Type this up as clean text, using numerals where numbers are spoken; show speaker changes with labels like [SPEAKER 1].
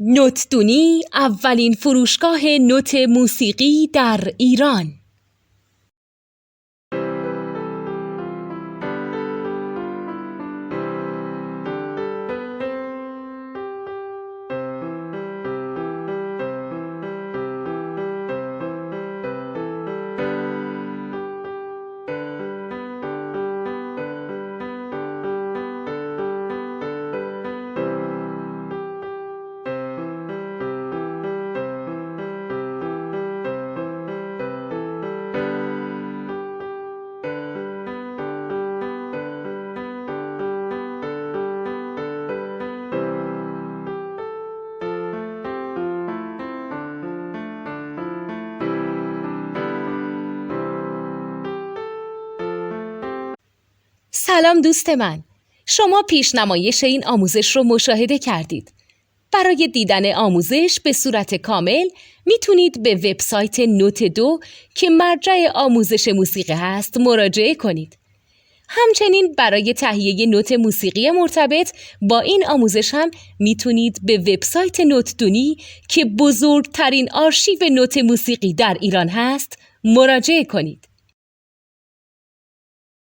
[SPEAKER 1] نوتدونی اولین فروشگاه نوت موسیقی در ایران. سلام دوست من، شما پیشنمایش این آموزش رو مشاهده کردید. برای دیدن آموزش به صورت کامل میتونید به وبسایت نوت2 که مرجع آموزش موسیقی هست مراجعه کنید. همچنین برای تهیه نوت موسیقی مرتبط با این آموزش هم میتونید به وبسایت نوتدونی که بزرگترین آرشیو نوت موسیقی در ایران هست مراجعه کنید.